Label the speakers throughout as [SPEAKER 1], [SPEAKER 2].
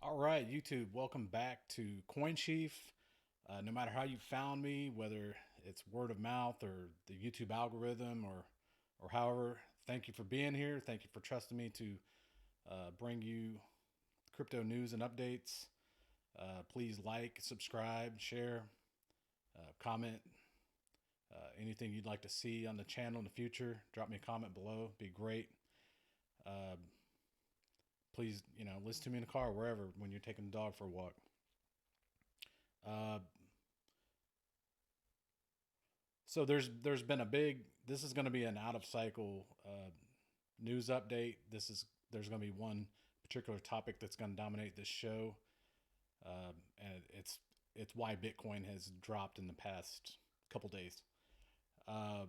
[SPEAKER 1] All right, YouTube, welcome back to Coin Chief. No matter how you found me, whether it's word of mouth or the YouTube algorithm or however, thank you for being here. Thank you for trusting me to bring you crypto news and updates. Please like, subscribe, share, comment. Anything you'd like to see on the channel in the future, drop me a comment below. Be great. Uh, Please, listen to me in the car, wherever, when you're taking the dog for a walk. Uh, so there's been a big. This is going to be an out of cycle news update. There's going to be one particular topic that's going to dominate this show, and it's why Bitcoin has dropped in the past couple days. Uh,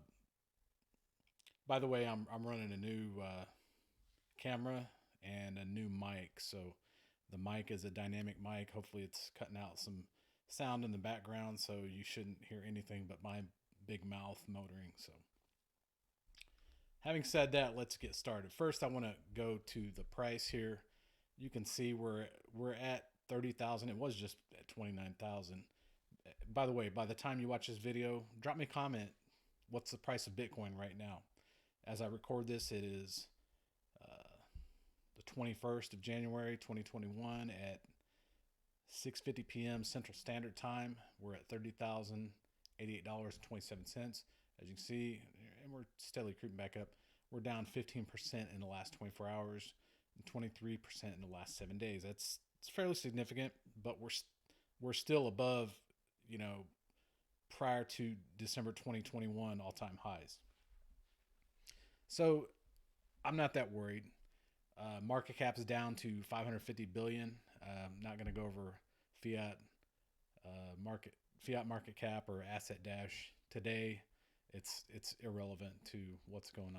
[SPEAKER 1] by the way, I'm running a new camera and a new mic. So the mic is a dynamic mic. Hopefully it's cutting out some sound in the background, so you shouldn't hear anything but my big mouth motoring. So having said that, let's get started. First, I want to go to the price here. You can see we're at 30,000. It was just at 29,000. By the way, by the time you watch this video, drop me a comment. What's the price of Bitcoin right now? As I record this, it is the 21st of January 2021 at 6:50 p.m. Central Standard Time. We're at $30,088.27. As you can see, and we're steadily creeping back up. We're down 15% in the last 24 hours and 23% in the last 7 days. It's fairly significant, but we're still above, prior to December 2021 all-time highs. So I'm not that worried. Market cap is down to 550 billion. Not going to go over fiat market cap or asset dash today. It's irrelevant to what's going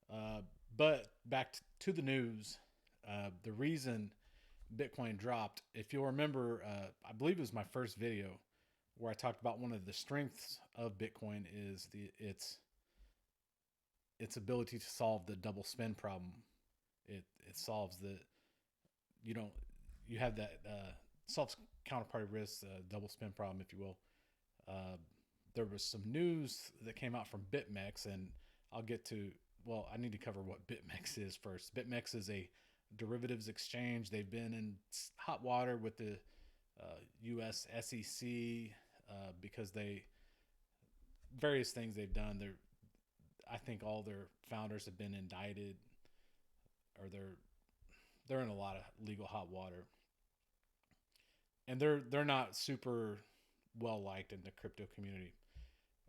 [SPEAKER 1] on. But back to the news. The reason Bitcoin dropped, if you'll remember, I believe it was my first video where I talked about one of the strengths of Bitcoin is its ability to solve the double spend problem. It solves you have that solves counterparty risk, double spend problem, if you will. There was some news that came out from BitMex, and I'll get to. Well, I need to cover what BitMex is first. BitMex is a derivatives exchange. They've been in hot water with the U.S. SEC because various things they've done. I think all their founders have been indicted, or they're in a lot of legal hot water, and they're not super well liked in the crypto community.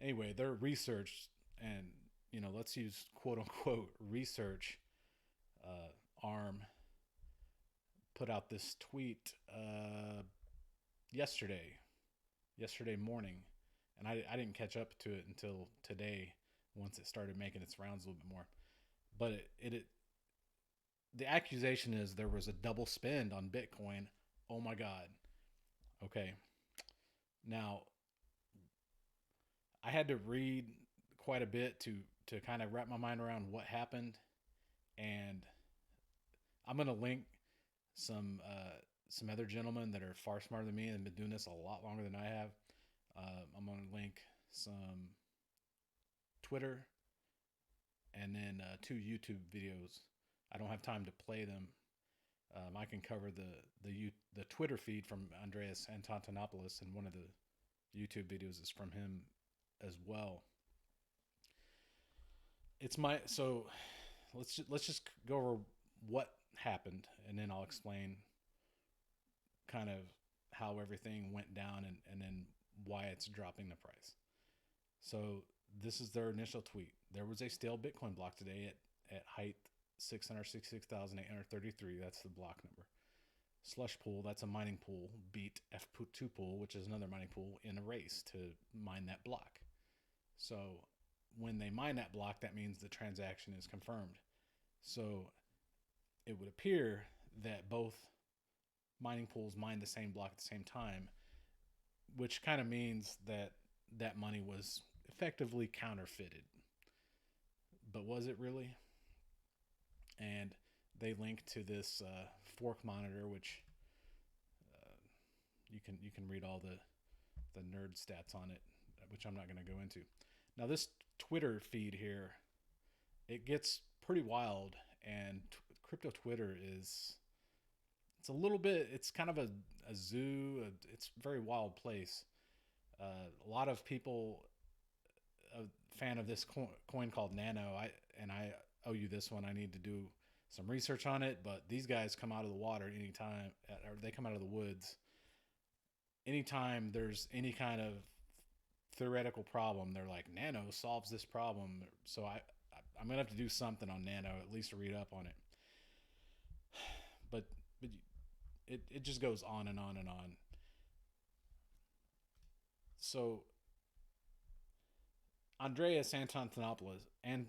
[SPEAKER 1] Anyway, their research, and let's use quote unquote research arm, put out this tweet yesterday morning, and I didn't catch up to it until today once it started making its rounds a little bit more. But the accusation is there was a double spend on Bitcoin. Oh my God. Okay. Now, I had to read quite a bit to kind of wrap my mind around what happened, and I'm going to link some other gentlemen that are far smarter than me and have been doing this a lot longer than I have. I'm going to link some Twitter and then 2 YouTube videos. I don't have time to play them. I can cover the Twitter feed from Andreas Antonopoulos, and one of the YouTube videos is from him as well. So let's just go over what happened, and then I'll explain kind of how everything went down and then why it's dropping the price. So this is their initial tweet. There was a stale Bitcoin block today at height 666,833. That's the block number. Slush pool, that's a mining pool, beat F2 pool, which is another mining pool, in a race to mine that block. So when they mine that block, that means the transaction is confirmed. So it would appear that both mining pools mined the same block at the same time, which kind of means that money was effectively counterfeited. But was it really? And they link to this fork monitor, which you can read all the nerd stats on it, which I'm not going to go into. Now this Twitter feed here, it gets pretty wild, and crypto Twitter it's a little bit, it's kind of a zoo. It's a very wild place. A lot of people, a fan of this coin called Nano. I owe you this one. I need to do some research on it, but these guys come out of the water anytime, or they come out of the woods anytime there's any kind of theoretical problem. They're like, Nano solves this problem. So I'm gonna have to do something on Nano, at least to read up on it. But it just goes on and on and on. So Andreas Antonopoulos, I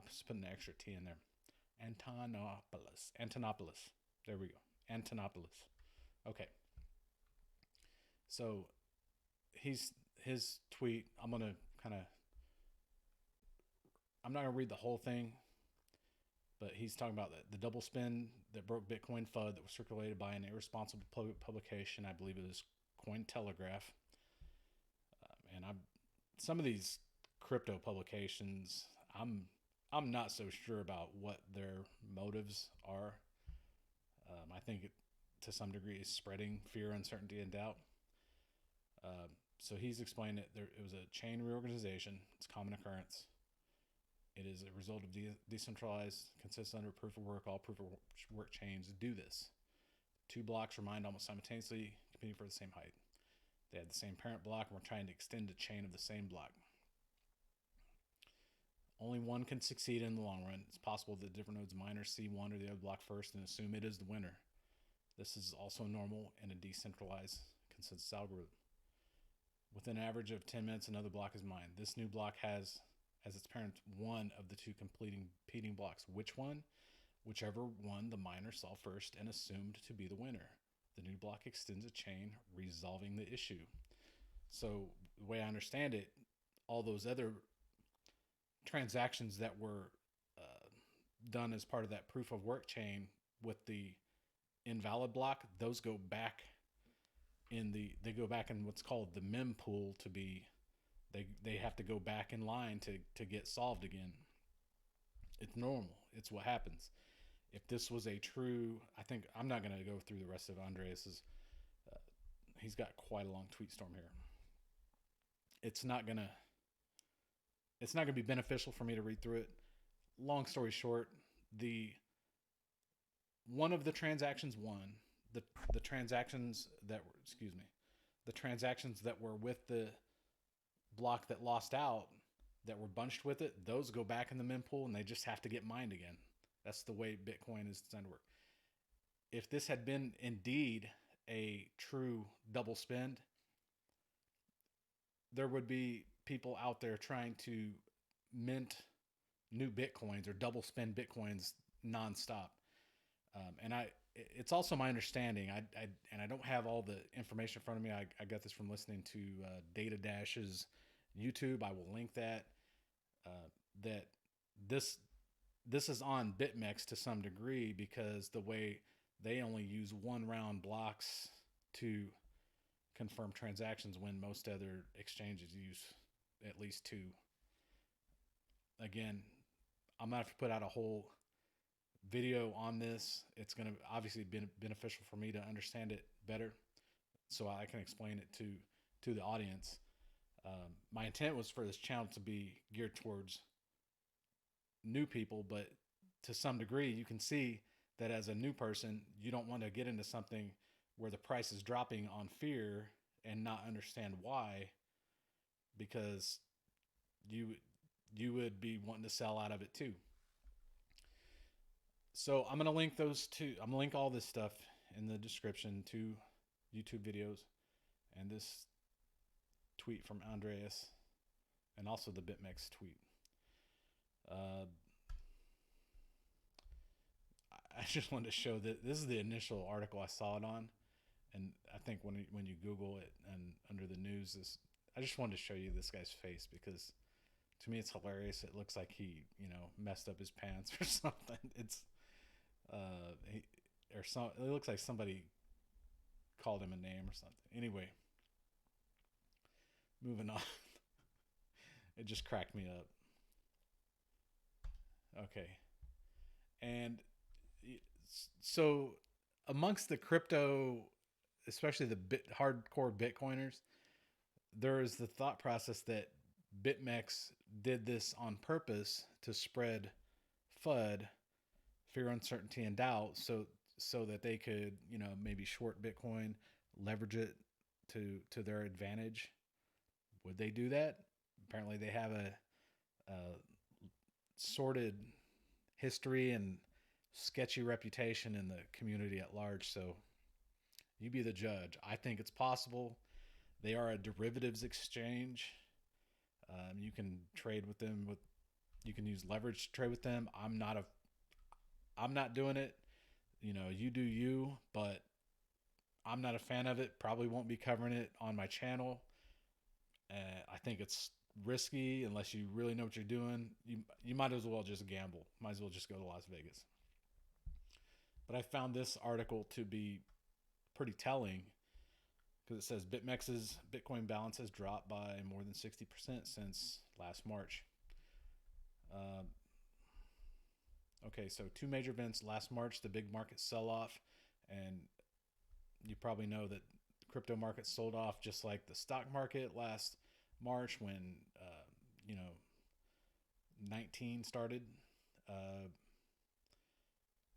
[SPEAKER 1] just put an extra T in there. Antonopoulos. There we go. Antonopoulos. Okay. So his tweet, I'm not gonna read the whole thing, but he's talking about the double spin that broke Bitcoin FUD that was circulated by an irresponsible publication. I believe it was Cointelegraph. And some of these crypto publications, I'm not so sure about what their motives are. I think to some degree is spreading fear, uncertainty, and doubt. So he's explained that it was a chain reorganization. It's a common occurrence. It is a result of decentralized, consists under proof of work. All proof of work chains do this. Two blocks were mined almost simultaneously, competing for the same height. They had the same parent block and were trying to extend a chain of the same block. Only one can succeed in the long run. It's possible that different nodes miners see one or the other block first and assume it is the winner. This is also normal in a decentralized consensus algorithm. Within an average of 10 minutes, another block is mined. This new block has as its parent one of the two competing blocks. Which one? Whichever one the miner saw first and assumed to be the winner. The new block extends a chain, resolving the issue. So the way I understand it, all those other transactions that were done as part of that proof of work chain with the invalid block, those go back they go back in what's called the mem pool to be, they have to go back in line to get solved again. It's normal. It's what happens. If this was a true, I think, I'm not going to go through the rest of Andreas's, he's got quite a long tweet storm here. It's not going to be beneficial for me to read through it. Long story short, one of the transactions won. The transactions that were with the block that lost out, that were bunched with it, those go back in the mem pool and they just have to get mined again. That's the way Bitcoin is designed to work. If this had been indeed a true double spend, there would be people out there trying to mint new Bitcoins or double spend Bitcoins nonstop. It's also my understanding, and I don't have all the information in front of me. I got this from listening to Data Dash's YouTube. I will link that. That this is on BitMex to some degree, because the way they only use one round blocks to confirm transactions when most other exchanges use at least two. Again, I'm going to have to put out a whole video on this. It's going to obviously be beneficial for me to understand it better so I can explain it to the audience. My intent was for this channel to be geared towards new people, but to some degree you can see that as a new person, you don't want to get into something where the price is dropping on fear and not understand why, because you would be wanting to sell out of it too. So I'm going to link those two. I'm going to link all this stuff in the description to YouTube videos and this tweet from Andreas, and also the BitMex tweet. I just wanted to show that this is the initial article I saw it on, and I think when you Google it and under the news, I just wanted to show you this guy's face, because To me, it's hilarious. It looks like he, messed up his pants or something. It's he, or some. It looks like somebody called him a name or something. Anyway, moving on. It just cracked me up. Okay, and so amongst the crypto, especially the hardcore Bitcoiners, there is the thought process that BitMex did this on purpose to spread FUD, fear, uncertainty, and doubt, so that they could, maybe short Bitcoin, leverage it to their advantage. Would they do that? Apparently, they have a sordid history and sketchy reputation in the community at large. So you be the judge. I think it's possible. They are a derivatives exchange. You can trade with them. You can use leverage to trade with them. I'm not doing it. You do you, but I'm not a fan of it. Probably won't be covering it on my channel. I think it's risky unless you really know what you're doing. You might as well just gamble. Might as well just go to Las Vegas. But I found this article to be pretty telling because it says BitMEX's Bitcoin balance has dropped by more than 60% since last March. Okay, so two major events last March: the big market sell-off, and you probably know that crypto markets sold off just like the stock market last March when 19 started,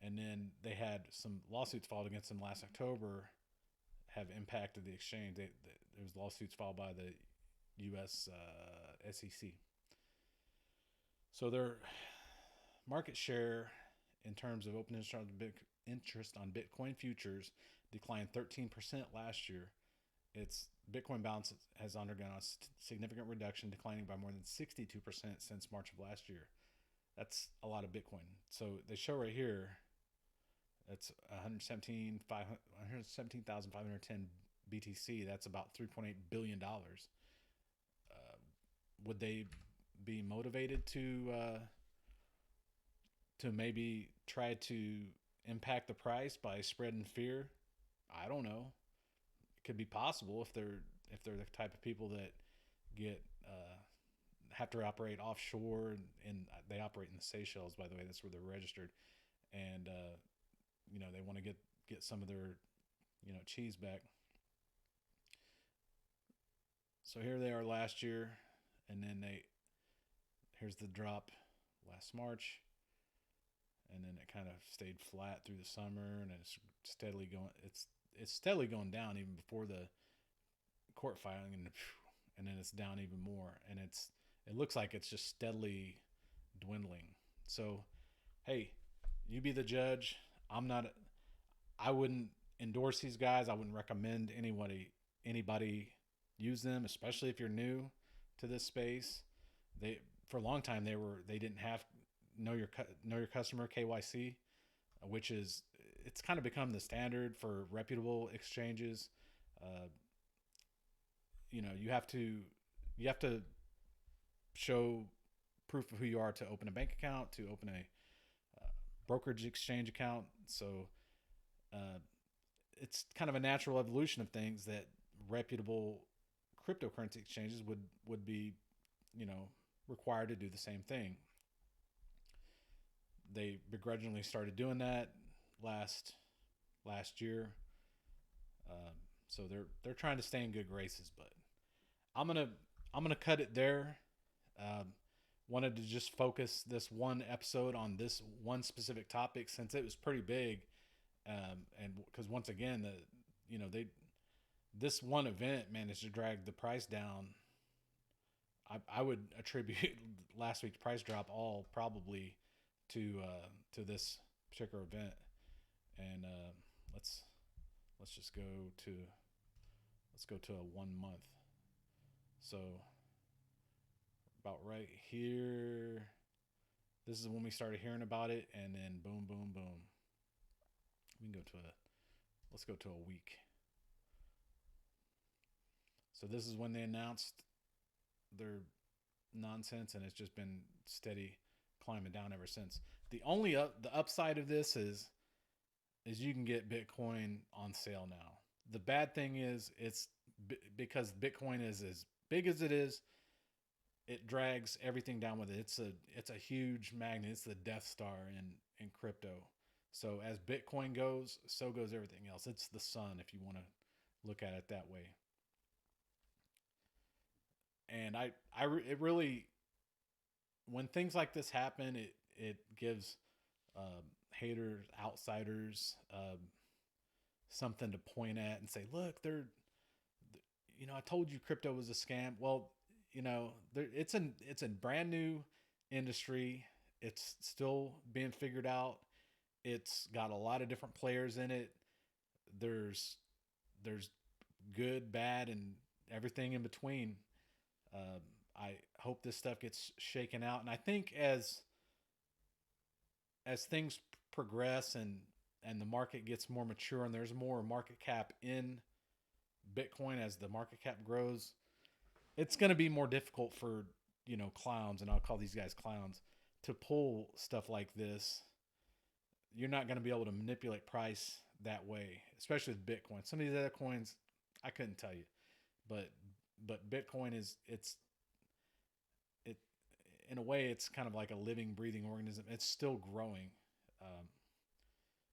[SPEAKER 1] and then they had some lawsuits filed against them last October have impacted the exchange. There was lawsuits filed by the U.S. SEC. So their market share in terms of open interest on Bitcoin futures declined 13% last year. Its Bitcoin balance has undergone a significant reduction, declining by more than 62% since March of last year. That's a lot of Bitcoin. So they show right here, that's 117,510 BTC. That's about $3.8 billion. Would they be motivated to maybe try to impact the price by spreading fear? I don't know. It could be possible if they're the type of people that get have to operate offshore, and they operate in the Seychelles, by the way. That's where they're registered, and they want to get some of their cheese back. So here they are last year, and then here's the drop last March, and then it kind of stayed flat through the summer, and it's steadily going. It's steadily going down even before the court filing, and then it's down even more, and it looks like it's just steadily dwindling. So, hey, you be the judge. I wouldn't endorse these guys. I wouldn't recommend anybody use them, especially if you're new to this space. For a long time they didn't have know your customer, KYC, which is, it's kind of become the standard for reputable exchanges. You have to show proof of who you are to open a bank account, to open a brokerage exchange account. So it's kind of a natural evolution of things that reputable cryptocurrency exchanges would be, required to do the same thing. They begrudgingly started doing that last year. So they're trying to stay in good graces, but I'm gonna cut it there. Wanted to just focus this one episode on this one specific topic since it was pretty big, and because once again this one event managed to drag the price down. I would attribute last week's price drop all probably to this particular event, and let's just go to a 1 month. So about right here, this is when we started hearing about it, and then boom, boom, boom. Let's go to a week. So this is when they announced their nonsense, and it's just been steady climbing down ever since. The upside of this is you can get Bitcoin on sale now. The bad thing is because Bitcoin is as big as it is, it drags everything down with it. It's a huge magnet. It's the Death Star in crypto. So as Bitcoin goes, so goes everything else. It's the sun, if you want to look at it that way. And it really, when things like this happen, it gives haters, outsiders, something to point at and say, look, I told you crypto was a scam. Well, it's a brand new industry. It's still being figured out. It's got a lot of different players in it. There's there's good, bad, and everything in between. I hope this stuff gets shaken out, and I think as things progress and the market gets more mature and there's more market cap in Bitcoin as the market cap grows, it's going to be more difficult for clowns, and I'll call these guys clowns, to pull stuff like this. You're not going to be able to manipulate price that way, especially with Bitcoin. Some of these other coins, I couldn't tell you, but Bitcoin it in a way it's kind of like a living, breathing organism. It's still growing,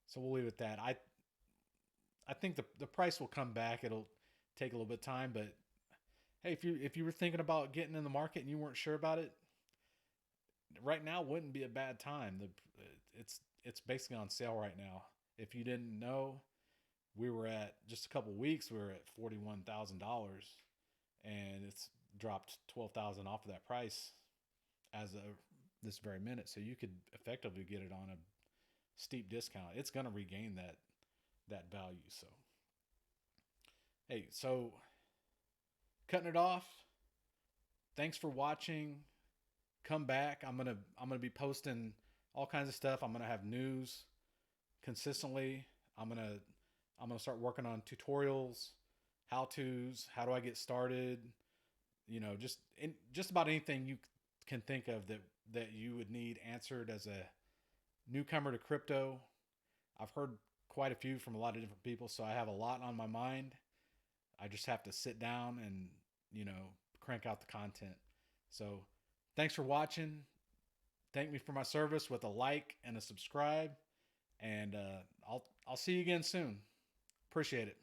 [SPEAKER 1] so we'll leave it at that. I think the price will come back. It'll take a little bit of time, but hey, if you were thinking about getting in the market and you weren't sure about it, right now wouldn't be a bad time. It's basically on sale right now. If you didn't know, we were at just a couple weeks. We were at $41,000, and it's dropped 12,000 off of that price as of this very minute. So you could effectively get it on a steep discount. It's going to regain that value. So hey, so cutting it off. Thanks for watching. Come back. I'm gonna be posting all kinds of stuff. I'm gonna have news consistently. I'm gonna start working on tutorials, how to's, how do I get started. Just about anything you can think of that you would need answered as a newcomer to crypto. I've heard quite a few from a lot of different people, so I have a lot on my mind. I just have to sit down and crank out the content. So thanks for watching. Thank me for my service with a like and a subscribe, and I'll see you again soon. Appreciate it.